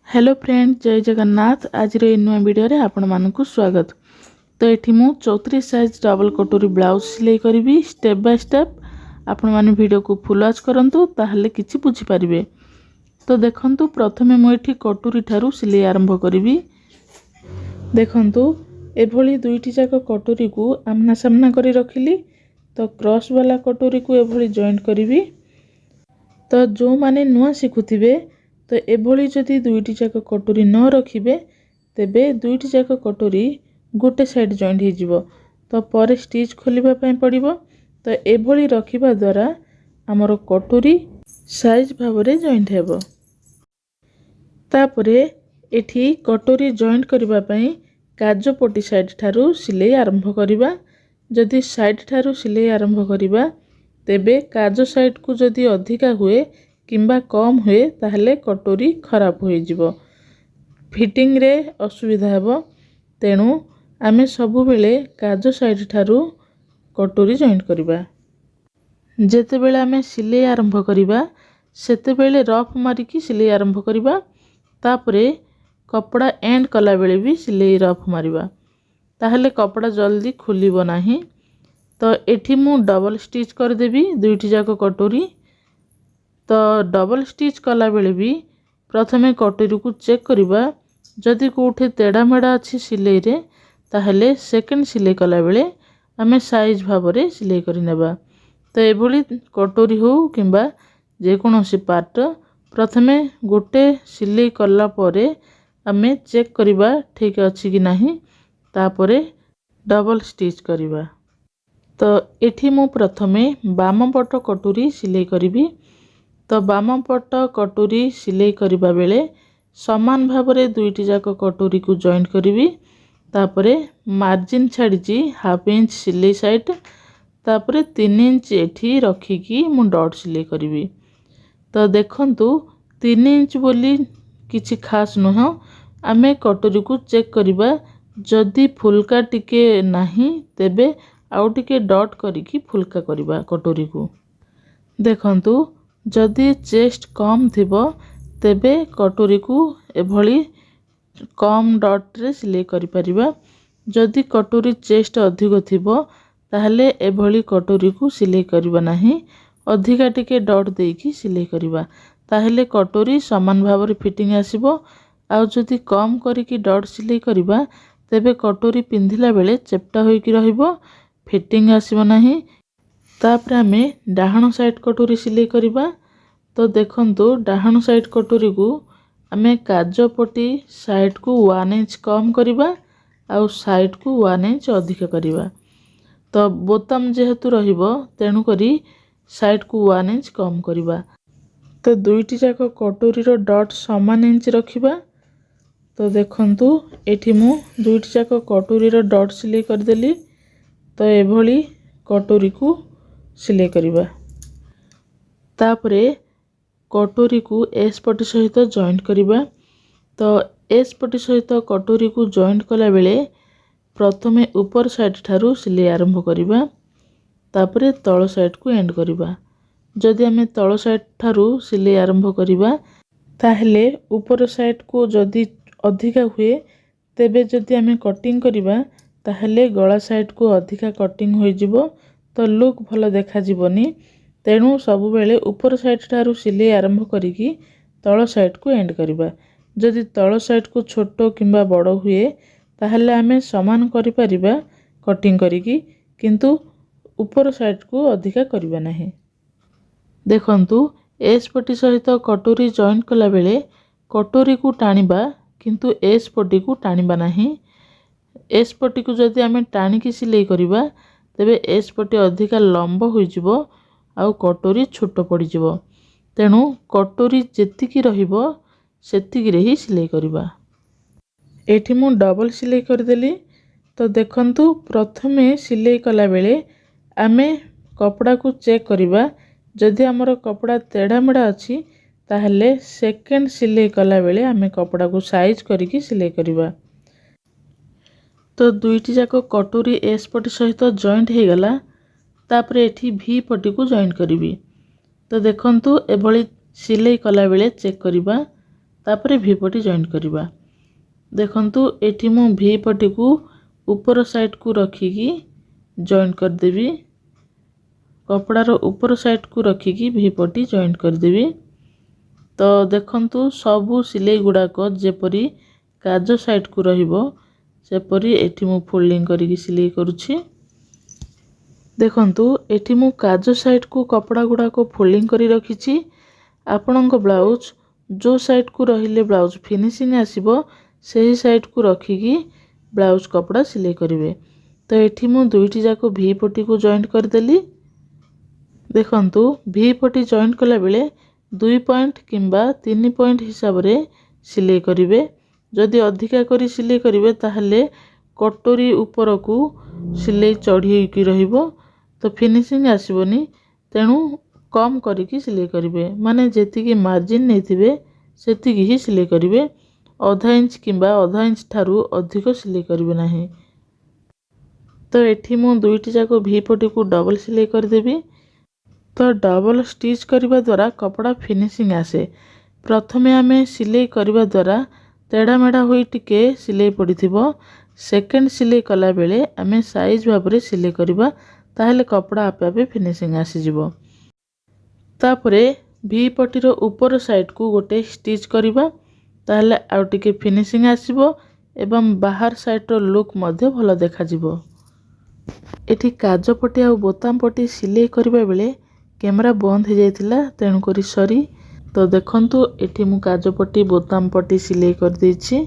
Hello friend, जय जगन्नाथ। आज नुआ वीडियो रे आपण मानकु स्वागत। तो ये मु 34 साइज डबल कटोरी ब्लाउज सिलाई करी स्टेप बाय स्टेप। आपण माने वीडियो को फुल वॉच करंतु ताहले किछि बुझी परिबे। तो देखंतु प्रथमे मु एठी कटोरी ठारू सिलाई आरंभ करी। देखंतु एभली दुईटी जाक कटोरी को आमना सामना करी रखिली। तो क्रॉस वाला कटोरी को एभली जॉइंट करी। तो जो माने नुआ शिखुथिबे तो एभली जदि दुईटी जाक कटोरी न रखिबे तेबे दुईटी जाक कटोरी गोटे साइड जॉइंट हो जिवो। तो पर स्टिच खोलिबा पय पड़िबो। तो एभली रखिबा द्वारा हमर कटोरी साइज भाबरे जॉइंट हेबो। तापरे एठी कटोरी जॉइंट करिबा पय काजो पट्टी साइड ठारू सिलाई आरंभ करिबा। जदि साइड ठारू सिलाई आरंभ करिबा तेबे काजो साइड को जदि अधिका हुए किंबा कम हुए ताहले कटोरी खराब हो जिवो, फिटिंग रे असुविधा हेबो। तेणु आमे सबु बेले काजो साइड ठारू कटोरी जॉइंट करिबा। जेते बेले आमे सिलाई आरंभ करिबा सेते बेले रफ मारिकी सिलाई आरंभ करिबा। तापरे कपड़ा एंड कला बेले भी सिलाई रफ मारिबा, ताहले कपड़ा जल्दी खुलिबो नाही। तो एठी मु डबल स्टिच कर देबी दुईटी जाक कटोरी। तो डबल स्टिच कला बेले भी प्रथमे कटोरी को चेक करिबा। जदि कोठे तेड़ा मेड़ा अच्छी सिलाई रे ताहले सेकंड सिलाई कला बेले आमे साइज भाबरे सिलाई करि नेबा। तो एभली कटोरी हो किंबा जे कोनोसी पार्ट प्रथमे गोटे सिलाई कला परे आमे चेक करिबा ठीक अछि कि नाही, तापरे डबल स्टिच करिबा। तो एठी मु प्रथमे बाम पट कटोरी सिलाई करिबी। तो बाम पट कटोरी सिलाई करिबा बेले समान भाबरे दुईटी जाक कटोरी को जॉइंट करिबी। तापरे मार्जिन छाड़ी हाफ इंच सिलाई साइड, तापरे 3 इंच एठी रखिकी मु डॉट सिलाई करिबी। तो देखंतु 3 इंच बोली किछि खास नुह। आमे कटोरी को चेक करिबा, जदि फुलका टिके नाही तेबे आउ टिके डॉट करिकी फुलका करिबा कटोरी को। देखंतु जदि चेस्ट कम थिबो तेबे कटोरी को एभली कम डॉट रे सिलाई करि परिबा। जदि कटोरी चेस्ट अधिक थिबो ताहले एभली कटोरी को सिलाई करिबा नाही, अधिका टिके डॉट देकी सिलाई करिबा, ताहले कटोरी समान भाबरे फिटिंग आसीबो। आ जदि कम करिकी डॉट सिलाई करिबा तेबे कटोरी पिंधिला बेले चेप्टा होइकी रहिबो, फिटिंग आसीबो नाही। तापर आमे डाहाण साइड कटोरी सिलाई करिबा। तो देखंतु डाहाण साइड कटोरी को आमे काजो पट्टी साइड को 1 इंच कम करिबा आ साइड को 1 इंच अधिक करिबा। तो बोताम जेहेतु रहिबो तेणु करी साइड को 1 इंच कम करिबा। तो दुईटी जाक कटोरी रो डॉट समान इंच रखिबा। तो देखंतु एठी मु दुईटी जाक कटोरी रो डॉट सिलाई कर देली। तो एभली कटोरी को सिलाई करिबा। तापरे कटोरी को एस पट्टी सहित जॉइंट करिबा। तो एस पट्टी सहित कटोरी को जॉइंट कला बेले प्रथमे ऊपर साइड ठारू सिलाई आरंभ करिबा, तापरे तळ साइड को एंड करिबा। जदि आमे तळ साइड ठारू सिलाई आरंभ करिबा ताहले ऊपर साइड को जदि अधिका हुए तेबे जदि आमे कटिंग करिबा ताहले गळा साइड को अधिका कटिंग होई जिवो, तो लुक भलो देखा जिवोनी। तेणु सबु बेले ऊपर साइड ठारू सिलाई आरंभ करिकी तळ साइड को एंड करिबा। जदि तळ साइड को छोटो किंबा बड़ हुए ताहले आमे समान करि परिबा कटिंग करिकी, किंतु ऊपर साइड को अधिका करिबा नाही। देखंतु एस पट्टी सहित कटोरी जॉइंट कला बेले कटोरी को टाणिबा, किंतु एस पट्टी को टाणिबा नाही। एस पट्टी को जदि आमे टाणिकी सिलाई करिबा तेबे एस पट्टी अधिका लंब होई जिवो आउ कटोरी छोटो पड़ी जिवो। तेणु कटोरी जेतिकी रहिबो सेतिकी रे ही सिलाई करिबा। एठी मु डबल सिलाई कर देली। तो देखंतु प्रथमे सिलाई कला बेले आमे कपड़ा को चेक करिबा। जदि हमर कपड़ा तेढ़ा मेढ़ा अछि ताहले सेकंड सिलाई कला बेले आमे कपड़ा को साइज करिकी सिलाई करिबा। तो दुईटी जाक कटोरी एस पट्टी सहित जॉइंट हो गला। तापरे एठी भी पट्टी को जॉइंट करिबी। तो देखंतु एभली सिलाई कला बेले चेक करिबा। तापरे भी पटी जॉइंट करवा। देखंतु एठी मु भी पटी को ऊपर साइड को रखिकी जॉइंट कर देबी। कपड़ार ऊपर साइड को रखिकी भी पटी जॉइंट कर देबी। तो देखंतु सबु सिलाई गुड़ाक जेपरी काज साइड को रहिबो सेपरी एठी मु फोल्डिंग करिकी सिलाई करूछि। देखंतु एठी मु काज साइड को कपड़ा गुड़ाक फोल्डिंग करी रखिछि। आपणक ब्लाउज जो साइड को रहिले ब्लाउज फिनिशिंग आसीबो सही साइड को रखिकी ब्लाउज कपड़ा सिलाई करिवे। तो एठी मु दुईटी जाक भी पटी को जॉइंट कर देली। देखंतु भी पटी जॉइंट कला बेले 2 पॉइंट किंबा 3 पॉइंट हिसाब रे सिलाई करिवे। जदि अधिका करी सिलाई करिवे ताहले कटोरी ऊपर को सिलाई चढ़ी की रहिबो तो फिनिशिंग आसीबोनी। तेणु कम करिकी सिलाई करिवे, माने जेतिकी मार्जिन नैथिबे सेतिकी ही सिलाई करिवे। आधा इंच किंबा आधा इंच ठारू अधिक सिलाई करिवे नाही। तो एठी मु दुईटी जाक भी पटी को डबल सिलाई कर देबी। तो डबल स्टिच करबा द्वारा कपड़ा फिनिशिंग आसे। प्रथमे आमे सिलाई करबा द्वारा तेढ़ा मेढ़ा होई टिके सिलाई पड़िथिबो। सेकेंड सिलाई कला बेले आमे साइज भाबरे सिलाई करबा ताहले कपड़ा आपे आपे फिनिशिंग आसी जिवो। तापरे भी पटीर ऊपर साइड को गोटे स्टिच करबा ताहले आउ टिके फिनिशिंग आसीबो एवं बाहर साइड रो लुक मध्य भलो देखा जिवो। एठी काज पटी आ बोताम पटी सिलाई करबा बेले कैमरा बंद हो जाइथिला तेणु करी सरी। तो देखंतु एठी मु काज पटी बोताम पटी सिलाई कर देछि।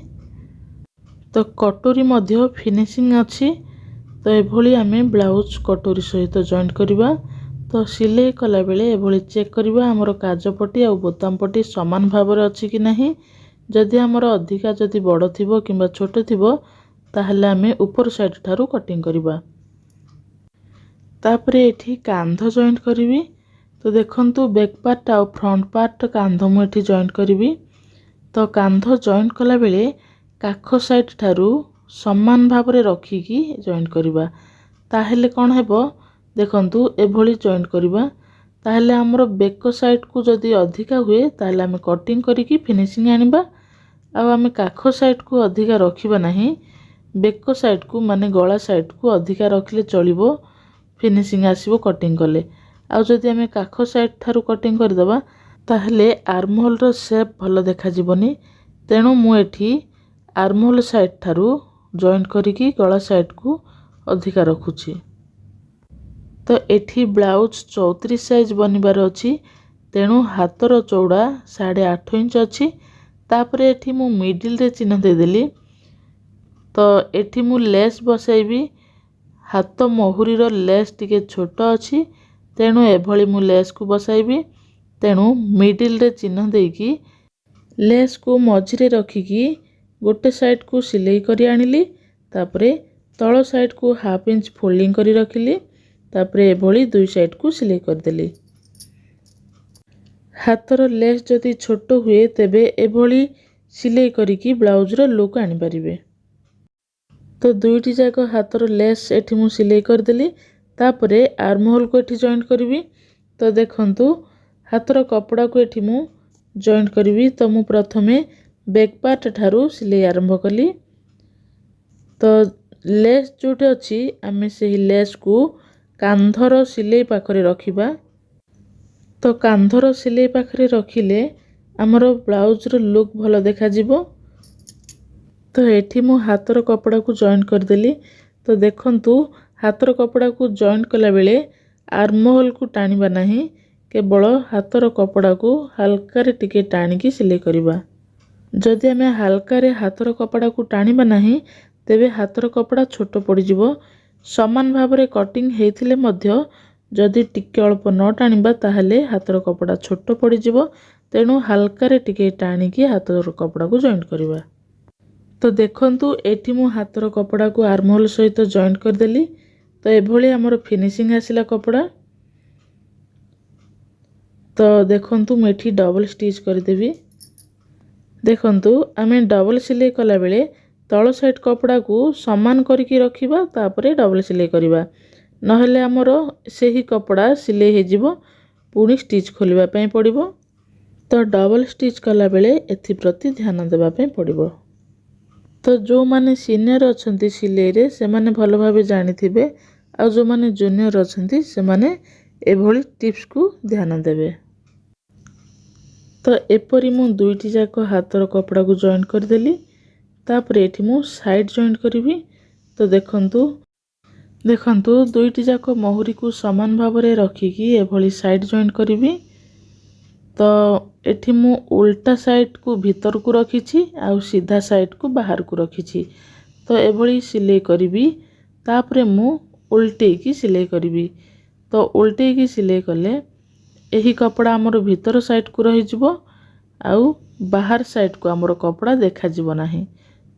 तो कटोरी मध्य फिनिशिंग अछि। तो एभली आमे ब्लाउज कटोरी सहित जॉइंट करबा। तो सिलाई कला बेले एभली चेक करबा हमर काज पटी आ बोताम पटी समान भाव रे अछि कि नाही। जदि हमर अधिका जदि बड़ थिबो किंबा छोट थिबो ताहले आमे ऊपर साइड ठारू कटिंग करबा। तापरे एठी कांध जॉइंट करबी। तो देखंतु बैक पार्ट आ फ्रंट पार्ट कांध मु एठी जॉइंट करबी। तो कांध जॉइंट कला बेले काख साइड ठारू समान भाव रे रखिकी जॉइंट करबा। ताहेले कोन हेबो देखंतु एभली जॉइंट करबा। ताहेले हमर बैक साइड को जदि अधिका हुए ताहेले आमे कटिंग करिकी फिनिशिंग आनिबा। आ आमे काख साइड को अधिका रखिबा नाही। बैक साइड को माने गळा साइड को अधिका रखले चलिबो, फिनिशिंग आसीबो कटिंग कले। आ जदि आमे काख साइड ठारू कटिंग कर दबा ताहेले आर्महोल रो शेप भलो देखा जिवोनी। तेणु मु एठी आर्महोल साइड ठारू जॉइंट करिकी गळा साइड को अधिका रखुछि। तो एठी ब्लाउज 34 साइज बनिबार अछि। तेणु हातर चौड़ा 8.5 इंच अछि। तापरे एठी मु मिडिल रे चिन्ह दे देली। तो एठी मु लेस बसाइबी। हाथ महुरी रो लेस टिके छोट अछि तेणु एभली मु लेस को बसाइबी। तेणु मिडिल रे चिन्ह देकी लेस को मझिरे रखिकी गोटे साइड को सिलाई करी आनिली। तापरे तळ साइड को 1/2 इंच फोल्डिंग करी रखिली। तापरे एभली दुई साइड को सिलाई कर देली। हाथर लेस जदि छोट हुए तेबे एभली सिलाई करिकी ब्लाउज रो लुक आनि परिबे। तो दुईटी जाक हाथर लेस एठी मु सिलाई कर देली। तापरे आर्महोल को एठी जॉइंट करबी। तो देखंतु हाथर कपड़ा को एठी मु जॉइंट करबी। तो मु प्रथमे बैक पार्ट ठारू सिलाई आरंभ कली। तो लेस जोटे अछि आमे सेही लेस को कांधर सिलाई पाखरे रखिबा। तो कांधर सिलाई पाखरे रखिले हमर ब्लाउज रो लुक भलो देखा जिवो। तो एठी मु हाथर कपड़ा को जॉइंट कर देली। तो देखंतु हाथर कपड़ा को जॉइंट कला बेले आर्महोल को टाणीबा नाही, केवल हाथर कपड़ा को हल्का रे टिके टाणीकी सिलाई करिबा। जदि आमे हल्का रे हाथर कपड़ा को टाणीबा नाही तेबे हाथर कपड़ा छोट पड़ी जिवो। समान भाव रे कटिंग हेइथिले मध्य जदि टिके अल्प न टाणीबा ताहले हाथर कपड़ा छोट पड़ी जिवो। तेणु हल्का रे टिके टाणीकी हाथर कपड़ा को जॉइंट करिबा। तो देखंतु एठी मु हाथर कपड़ा को आर्महोल सहित जॉइंट कर देली। तो एभली हमर फिनिशिंग आसिला कपड़ा। तो देखंतु मु एठी डबल स्टिच कर देबी। देखंतु आमे डबल सिलाई कला बेले तळ साइड कपड़ा को समान करिकी रखिबा। तापरे डबल सिलाई करिबा, नहेले हमरो सेही कपड़ा सिलाई हे जिवो। पुणी स्टिच खोलिबा पई पड़िबो। तो डबल स्टिच कला बेले एथिप्रति ध्यान देबा पे पड़िबो। तो जो माने सीनियर अछंती सिलाई रे से माने भलो भाबे जानिथिबे आ जो माने जूनियर अछंती से माने एभली टिप्स को ध्यान देबे। तो एपरी मु दुईटी जाक हाथर कपड़ा को जॉइंट कर देली। तापरे एठी मु साइड जॉइंट करिवि। तो देखंतु दुईटी जाक महुरी को समान भाव रे रखिकी एभली साइड जॉइंट करिवि। तो एठी मु उल्टा साइड को भीतर को रखिछि आ सीधा साइड को बाहर को रखिछि। तो एभली सिलाई करिवि। तापरे मु उल्टे की सिलाई करिवि। तो उल्टे की सिलाई कले एही कपड़ा हमर भीतर साइड को रहि जिवो आउ बाहर साइड को हमर कपड़ा देखा जिवो नाही।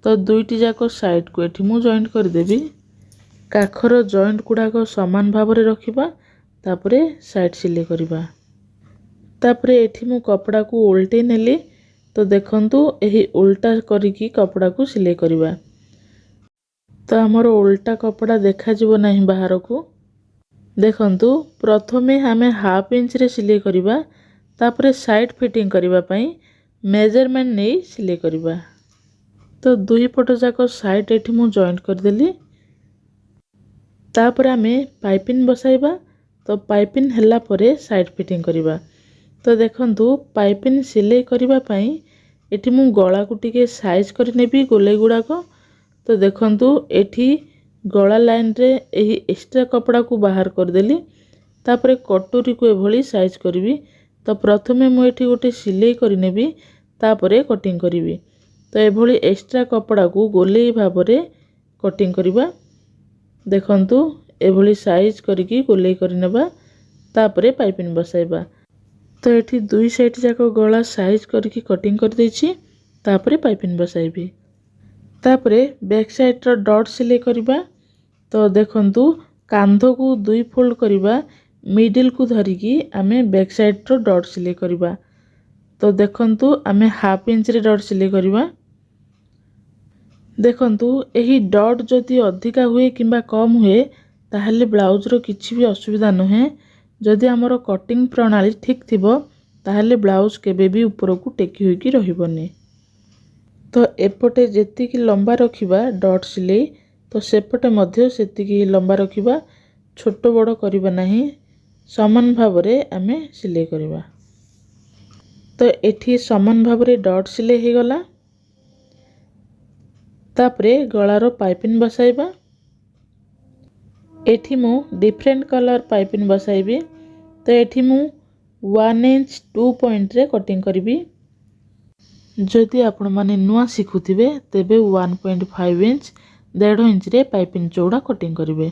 तो दुईटी जाको साइड को एठी मु जॉइंट कर देबी। काखर जॉइंट गुडा को समान भाव रे रखिबा। तापरे साइड सिलाई करिबा। तापरे एठी मु कपड़ा को उल्टे नेली। तो देखंतु एही उल्टा करिकी कपड़ा को सिलाई करिबा। तो हमर उल्टा कपड़ा देखा जिवो नाही बाहर को। देखंतु प्रथमे हमें हाफ इंच रे सिलाई करिबा। तापरे साइड फिटिंग करिबा पई मेजरमेंट नै सिलाई करिबा। तो दुई पट जाको साइड एठी मु जॉइंट कर देली। तापरे हमें पाइपिंग बसाइबा। तो पाइपिंग हल्ला परे साइड फिटिंग करिबा। तो देखंतु पाइपिंग सिलाई करिबा पई एठी मु गळा को टिके साइज करि नेबी गोले गुडा को। तो देखंतु एठी गळा लाइन रे एही एक्स्ट्रा कपड़ा को बाहर कर देली। तापरे कटोरी को एभली साइज करबी। तो प्रथमे मु एठी गोटे सिलाई करि नेबी। तापरे कटिंग करिवि। तो एभली एक्स्ट्रा कपड़ा को गोले भाव रे कटिंग करिबा। देखंतु एभली साइज करिकी गोले करि नेबा। तापरे पाइपिंग बसाइबा। तो एठी दुई साइड जाको गळा साइज करिकी कटिंग कर दैछि। तापरे पाइपिंग बसाइबी। तापरे बैक साइड रो डॉट सिलाई करिबा। तो देखंतु कांध को दुई फोल्ड करिबा। मिडिल को धरिकी आमे बैक साइड रो डॉट सिलाई करिबा। तो देखंतु आमे हाफ इंच रे डॉट सिलाई करिबा। देखंतु एही डॉट जदि अधिका हुए किंबा कम हुए ताहले ब्लाउज रो किछि भी असुविधा नहे। जदि हमरो कटिंग प्रणाली ठीक थिबो ताहले ब्लाउज केबे भी ऊपर को टेकी होई की रहिबोनी। तो एपटे जेतिकी लंबा रखिबा डॉट सिलाई तो सेपटे मध्य सेतिकी लंबा रखिबा। छोट बड़ करिबा नाही। समान भाव रे आमे सिलाई करिबा। तो एठी समान भाव रे डॉट सिलाई हे गला। तापरे गळारो पाइपिंग बसाइबा। एठी मु डिफरेंट कलर पाइपिंग बसाइबी। तो एठी मु 1 इंच 2 पॉइंट रे कटिंग करिबी। जदि आपण माने नुआ सिखुथिबे तेबे 1.5 इंच 1.5 इंच रे पाइपिंग चौड़ा कटिंग करिवे।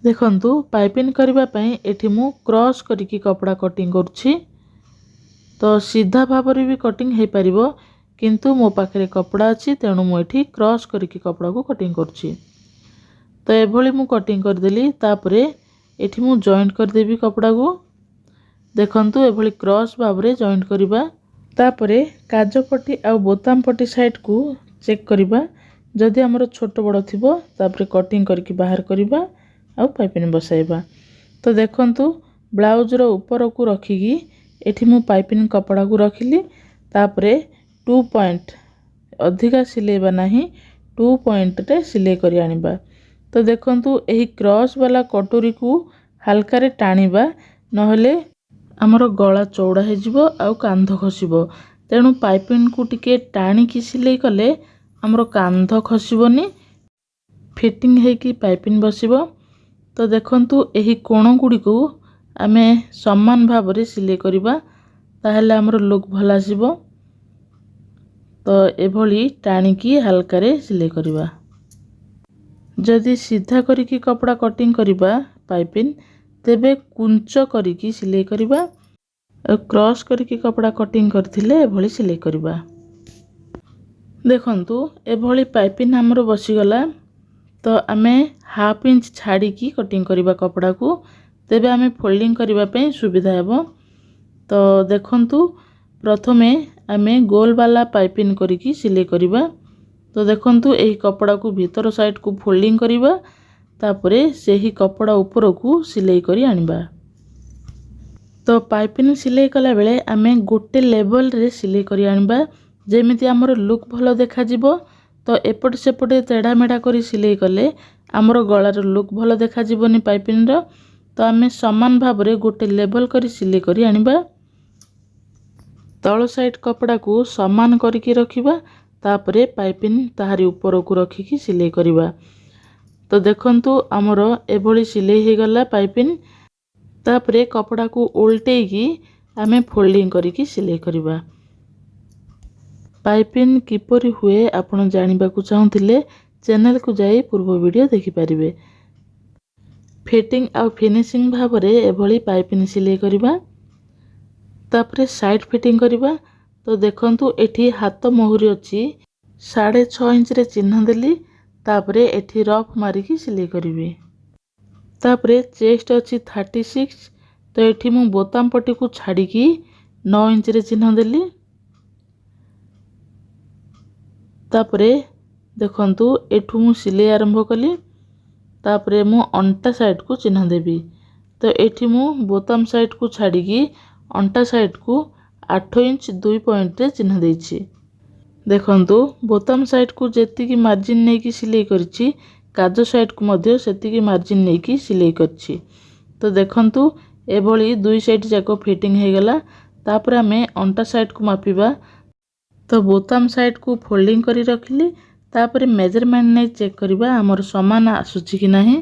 देखंतु पाइपिंग करिबा पई एठी मु क्रॉस करिकी कपड़ा कटिंग करछि। तो सीधा भाव रे भी कटिंग हे परिबो किंतु मो पाखरे कपड़ा अछि तेणु मु एठी क्रॉस करिकी कपड़ा को कटिंग करछि। तो एभली मु कटिंग कर देली। तापरे एठी मु जॉइंट कर देबी कपड़ा को। देखंतु एभली क्रॉस भाव रे जॉइंट करिबा। तापरे काजो पट्टी आ बोताम पट्टी साइड को चेक करिबा। जदि हमर छोट बड़ थिबो तापरे कटिंग करके बाहर करिबा आ पाइपिंग बसाइबा। तो देखंतु ब्लाउज रो ऊपर को रखिकी एठी मु पाइपिंग कपड़ा को रखिली। तापरे 2 पॉइंट अधिका सिलेबा नाही 2 पॉइंट रे सिलाई करि आनिबा। तो देखंतु एही क्रॉस वाला कटोरी को हल्का रे टाणीबा नहले हमर गळा चौड़ा हे जिवो आ कांध खसिबो। तेणु पाइपिंग को टिके टाणी की सिलाई कले हमर कांध खसिबोनी फिटिंग हे की पाइपिंग बसिबो। तो देखंतु एही कोण गुडी को आमे समान भाव रे सिलाई करिबा ताहले हमर लुक भला आसीबो। तो एभली टाणी की हल्का रे सिलाई करिबा। जदि सीधा करिकी कपड़ा कटिंग करिबा पाइपिंग तेबे कुंच करिकी सिलाई करिबा। क्रॉस करिकी कपड़ा कटिंग करथिले एभली सिलाई करिबा। देखंतु एभली पाइपिंग हमरो बसी गला। तो आमे हाफ इंच छाड़ी की कटिंग करिबा कपड़ा को तेबे आमे फोल्डिंग करिबा पे सुविधा हेबो। तो देखंतु प्रथमे आमे गोल वाला पाइपिंग करिकी सिलाई करिबा। तो देखंतु एही कपड़ा को भीतर साइड को फोल्डिंग करिबा। तापरे सेही कपड़ा ऊपर को सिलाई करी आनिबा। तो पाइपिंग सिलाई कला बेले आमे गोटे लेवल रे सिलाई करी आनिबा जेमिति हमर लुक भलो देखा जिवो। तो एपट सेपटे तेढ़ा मेढ़ा करी सिलाई कले हमर गळार लुक भलो देखा जिवोनी पाइपिंग रो। तो आमे समान भाव रे गोटे लेवल करी सिलाई करी आनिबा। तळ साइड कपड़ा को समान करिकी रखिबा तापरे पाइपिंग ताहारी ऊपर को रखिकी सिलाई करिबा। तो देखंतु हमर एभली सिलाई हे गला पाइपिंग। तापरे कपड़ा को उल्टेकी आमे फोल्डिंग करिकी सिलाई करिबा। पाइपिंग किपरि हुए आपण जानिबा को चाहुथिले चैनल को जाई पूर्व वीडियो देखि परिबे। फिटिंग आ फिनिशिंग भाव रे एभली पाइपिंग सिलाई करिबा। तापरे साइड फिटिंग करिबा। तो देखंतु एठी हाथ मोहरी अछि 6.5 इंच रे चिन्ह देली। तापरे एठी रफ मारिकी सिलाई करिवे। तापरे चेस्ट अछि 36। तो एठी मु बोताम पट्टी को छाड़ीकी 9 इंच रे चिन्ह देली। तापरे देखंतु एठू मु सिलाई आरंभ कली। तापरे मु अंटा साइड को चिन्ह देबी। तो एठी मु बोताम साइड को छाड़ीकी अंटा साइड को 8 इंच 2 पॉइंट रे चिन्ह देइछि। देखंतु बोताम साइड को जेतिकी मार्जिन नेकी सिलाई करछि काजो साइड को मध्य सेतिकी मार्जिन नेकी सिलाई करछि। तो देखंतु एभली दुई साइड जाको फिटिंग हे गला। तापर आमे अंटा साइड को मापिबा। तो बोताम साइड को फोल्डिंग करी रखिली। तापर मेजरमेंट नै चेक करिबा हमर समान आसुछि कि नाही।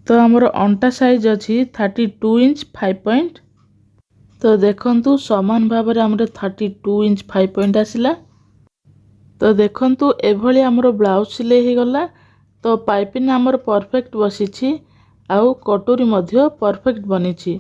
तो हमर अंटा साइज अछि 32 इंच 5 पॉइंट। तो देखंतु समान भाव रे हमर 32 इंच 5 पॉइंट आसिला। तो देखंतु एभली हमर ब्लाउज सिलाई हे गला। तो पाइपिंग हमर परफेक्ट बसिछि आउ कटोरी मध्य परफेक्ट बनिछि।